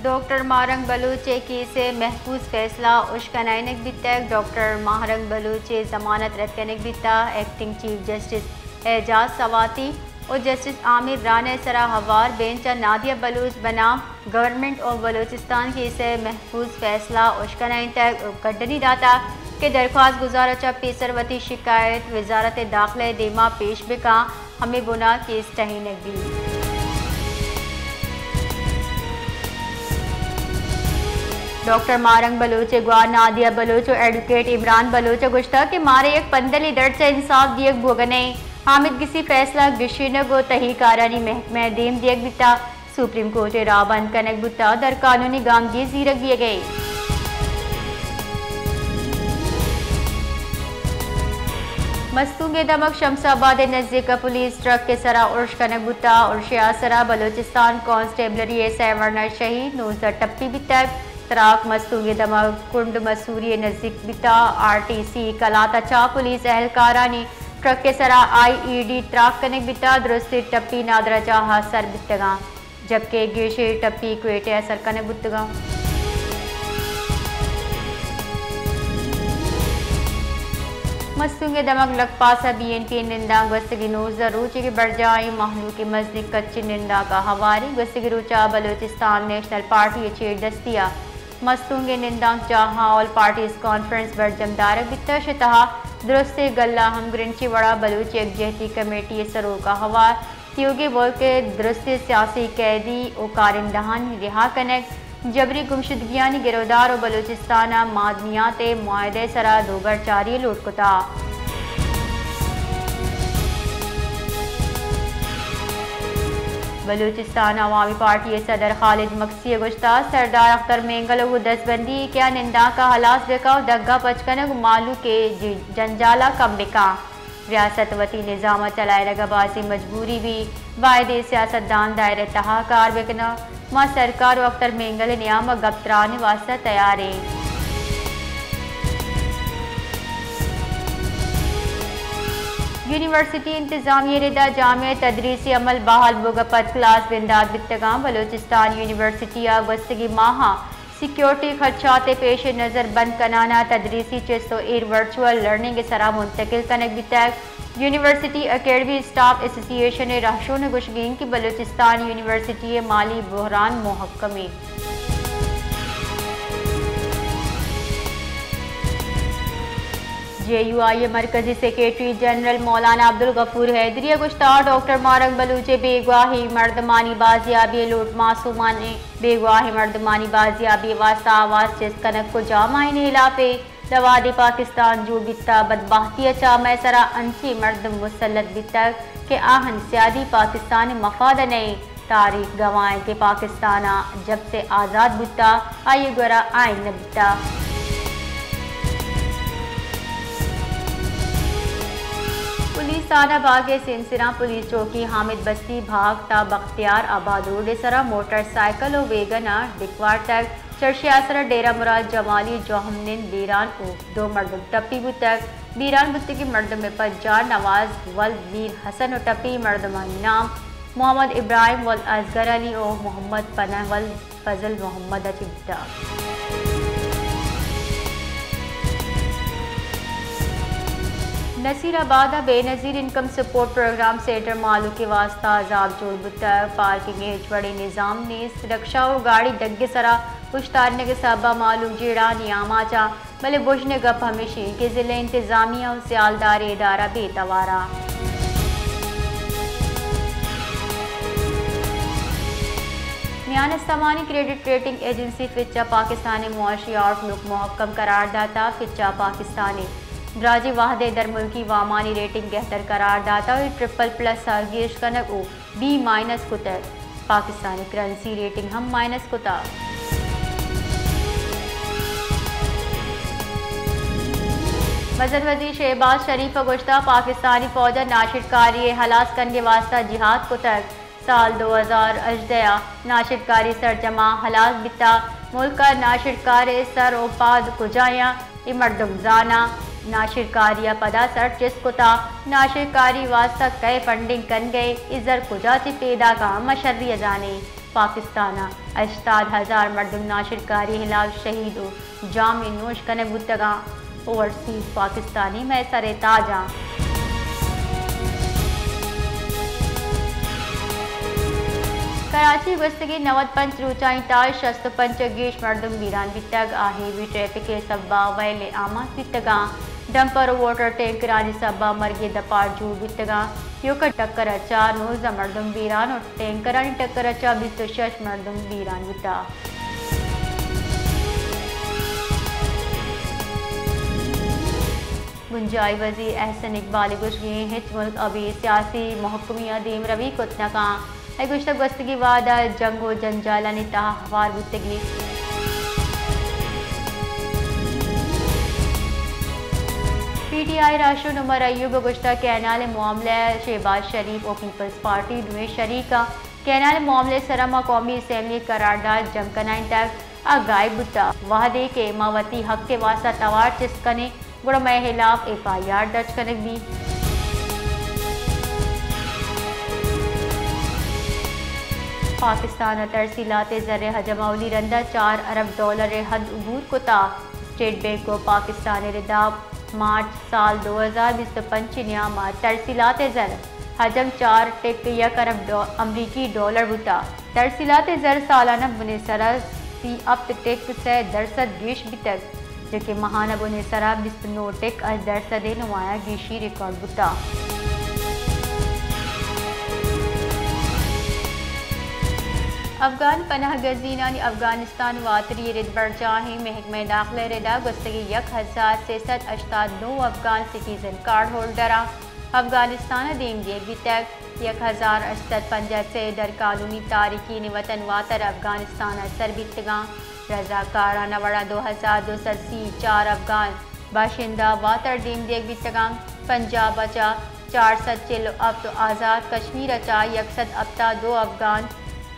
Doctor Marang बलूचे की से महफूज फैसला उश्कनाइनक बितक डॉक्टर मारंग बलूचे जमानत रद्द करने बिता acting chief justice Ijaz Swati और जस्टिस आमिर राना सरा हवार बेंच नादिया बलूच बनाम गवर्नमेंट ऑफ बलूचिस्तान की से महफूज फैसला उश्कनाइन तक गड्डनी दाता के दरख्वास्त गुजार पेसरवती शिकायत वजारत दाखिला देमा पेश बिका हमें बुना केस टहीनक दी। डॉक्टर मारंग बलूच गवा नादिया बलूच और एडवोकेट इमरान बलूच गुश्ता के मारे एक पंदली दर्द से इंसाफ दिए भोगने हामिद किसी फैसला गिशीन गो तही कारानी महकमा देम दियक बिता सुप्रीम कोर्ट राबंद कनक बुता दर कानूनी गामगी जीरक दिए गए। मस्तूंगे दमक शमसाबाद नज़दीक पुलिस ट्रक के सरा उर्श कनक बुता और शियासरा बलूचिस्तान कांस्टेबलरी सेवर्नर शहीद नूज़र टप्पी बितक तराक मस्तूंगे दमक कुंड मसूरी नज़दीक बिता RTC कलाता पुलिस एहलकारानी ट्रक के सरा IED त्राक कनक बिता दुरुस्ती टप्पी नादरा चाह सर बितगा जबकि गिरशे टप्पी क्वेटे असर कनक बुतगा। मस्तूंगे दमक लखपासा BNP निंदा गस्तगी नोज़ रूचे के बरजाई महलू के मजलिक कच्ची निंदा का हवारी गस्तगी रूचा बलूचिस्तान नेशनल पार्टी चेर दस्तिया मस्तूंगे निंदा जहाँ ऑल पार्टीज कॉन्फ्रेंस बरजमदार बिता शतहा दुरुस्ते गल्ला हम ग्रिंची वड़ा बलूच यकजहती कमेटी सरो का हवार त्योगे बोल के दुरुस्ते सियासी कैदी और कारिंदहान रिहा कनेक जबरी गुमशुदगियानी गिरफ्तार और बलूचिस्तान मादनियात मुआहदे सरा दोगर चारी लुटकुता। बलूचिस्तान अवामी पार्टी सदर खालिद मक्सी गुश्ता सरदार अख्तर मेंगल दसबंदी क्या निंदा का हलास बेका दग्गा पचकन मालू के जंजाला कम बेका रियासत वती निज़ाम चलाए रगाबाजी मजबूरी भी वायदे सियासतदान दायरे तहा कार बेकना माँ सरकार व अख्तर मेंगल नियाम गप्तरान वास्ता तैयार है। यूनिवर्सिटी इंतजामिया रिदा जामे तदरीसी अमल बहाल बुगपत क्लास बिंदाद बितगाम बलूचिस्तान यूनिवर्सिटी गस्तगी माहा सिक्योरिटी खदशात पेश नज़र बंद कनाना तदरीसी चेस्तो एर वर्चुअल लर्निंग सरा मुंतकिल कनक बितक यूनिवर्सिटी अकेडमी स्टाफ एसोसिएशन रहशो ने गुशगीन की बलूचिस्तान यूनिवर्सिटी माली बहरान मोहक्कमी। JUI मरकजी सेक्रेटरी जनरल मौलाना अब्दुल गफूर हैदरी गुश्ता डॉक्टर मारंग बलूचे बेगवाही मर्दमानी बाजियाबी लूट मासूमाने बेगवाही मर्दमानी बाजियाबी वास्ता आवाज जिस कनक को जामाइन हिलाफे लवादी पाकिस्तान जो बिता बदबाहती अचा मैसरा अंची मर्द मुसलत बितक के आहन सियादी पाकिस्तान मफाद नहीं तारीख गवाएं के पाकिस्तान जब से आज़ाद बिता आइए गोरा आइन बिता। पुलिस थाना बाग सिंसिरा पुलिस चौकी हामिद बस्ती भाग ता बख्तियार आबाद रोड सरा मोटरसाइकिल और वेगन डिकवार तक चर्शियासरा डेरा मुराद जमाली जोहमनिन बीरान ओ दो मर्दम टप्पी बुतक बीरान बुत्ती की मर्दम में पज्जार नवाज वल मीर हसन और टप्पी मर्दमा नाम मोहम्मद इब्राहिम वल असगर अली और मोहम्मद पना वल फजल मोहम्मद अचिब्दा। Nasirabad Benazir income support programme centre मालू के वास्ता आजाब जोड़ बुतर पार्किंग एजवड़ी निज़ाम ने रक्षा और गाड़ी दग्गे सरा पुश्तारने के सबा मालूम जेड़ा नियामा चा भले बुझने गप हमेशा के ज़िले इंतज़ामिया और सियालदार इदारा बेतवारा। मियान इस्लामानी क्रेडिट रेटिंग एजेंसी फिच्चा पाकिस्तानी मुआशी आउटलुक मुहक्कम करार दाता फिच्चा पाकिस्तानी ब्राजी वाहदे दर मुल्की वामानी रेटिंग बेहतर करार दाता और ट्रिपल+ सालगिरश कनक ओ B- कुतर पाकिस्तानी करेंसी रेटिंग हम माइनस कुता। वज़ीर वज़ीर शहबाज शरीफ गुश्ता पाकिस्तानी फौजा नाशिदकारी हलास कन के वास्ता जिहाद कुतर साल 2018 नाशिदकारी सरजमा हलास बिता मुल्क का नाशिदकार सर ओपाद कुजाया इमरदम जाना नाशिरकारिया पदा सर चिस्कुता नाशिरकारी वास्ता कई फंडिंग कन गए इजर कुजा ची पैदा का मशर्रिया जाने पाकिस्ताना 80,000 मर्दम नाशरकारी हिलाल शहीद जाम नोश कने बुतगा ओवरसीज पाकिस्तानी में सरे ताजा कराची गुस्तगी 95 रूचाई ताज 65 गेश मर्दम बीरान बितग आहे भी ट्रैफिक के सब्बा वैले आमास बितगा डंपर वाटर टैंकरानी सब्बा मर्गे दपार जूर बितगा योक टक्कर अचा 19 मर्दम बीरान और टैंकरानी टक्कर अचा 26 मर्दम बीरान बिता गुंजाई वजीर एहसन इकबाल गुशगी हिच मुल्क अभी सियासी महकमिया दीम रवि कुतनका गुश्त गस्तगी वादा जंगो जंजाला ने तहा हवार बुतगी PTI राष्ट्र नंबर अयूब गुश्ता कैनाल मामले शहबाज शरीफ और पीपल्स पार्टी दुए शरीका कैनाल मामले सरमा कौमी असम्बली करारदाद जमकनाइन तक आगाई बुता वादे के मावती हक के वास्ता तवार चिस्कने गुड़ में खिलाफ FIR दर्ज करने दी पाकिस्तान तरसीलात ज़र हजमाउली रंदा 4 अरब डॉलर हद उबूर कुता स्टेट बैंक ऑफ पाकिस्तान रिदा मार्च साल 2025 नियामा तरसीलात ज़र हजम 4.1 अरब अमरीकी डॉलर बुता तरसीलात ज़र सालाना बुनेसरा सी अब टेक से दरसद गेश बितक जबकि महाना बुनेसरा 29.10 नुमाया गेशी रिकॉर्ड बुता अफगान पनाह गजीना ने अफगानिस्तान वातरी रिद बरजाही महकमे दाखिले रिदा गुस्तगी 1000 अफगान सिटीजन कार्ड होल्डरा अफगानिस्तान दीम दिए भी तक 1085 दर कानूनी तारिकी वतन वातर अफगानिस्तान असर बितगा रजाकाराना वड़ा 2284 अफगान बाशिंदा वातर दीम दिए बितगा पंजाब अचा 400 अब तो आज़ाद कश्मीर अचा 100 अबता 2 अफगान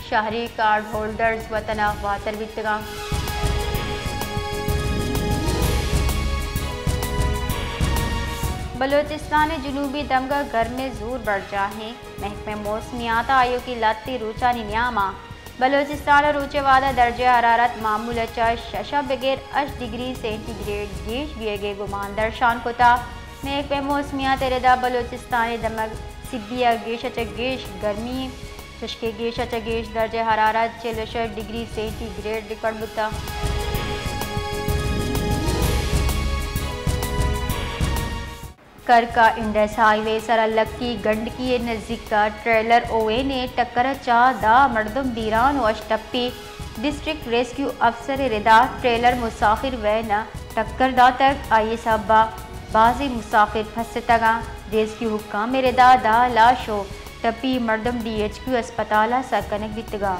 शहरी कार्ड होल्डर्स वतना वातर बितगा बलोचिस्तान जनूबी दमगा घर में जोर बढ़ जाए महकमे मौसमियात आयोग की लत्ती रूचा नियामा बलोचिस्तान रूचे वादा दर्ज हरारत मामूल शशा बगैर 8 डिग्री सेंटीग्रेड गेश बियगे गुमान दर्शान कोता महकमे मौसमियात रेदा बलोचिस्तान दमग सिबिया गेश गेश गर्मी चशके गेश गेश दर्ज हरारत 46 डिग्री सेंटीग्रेड रिकॉर्ड बुता कर का इंडस हाईवे सरलक्की गंडकी नज़दीक का ट्रेलर ओवे ने टक्कर दा मर्दम बीरान वश टप्पी डिस्ट्रिक्ट रेस्क्यू अफसर रिदा ट्रेलर मुसाफिर व न टक्कर दा तक आइए साहबा बाजी मुसाफिर फंस तगा रेस्क्यू हुक्का मेरे दा लाशो टप्पी मर्दम DHQ अस्पताल सा कनक बितगा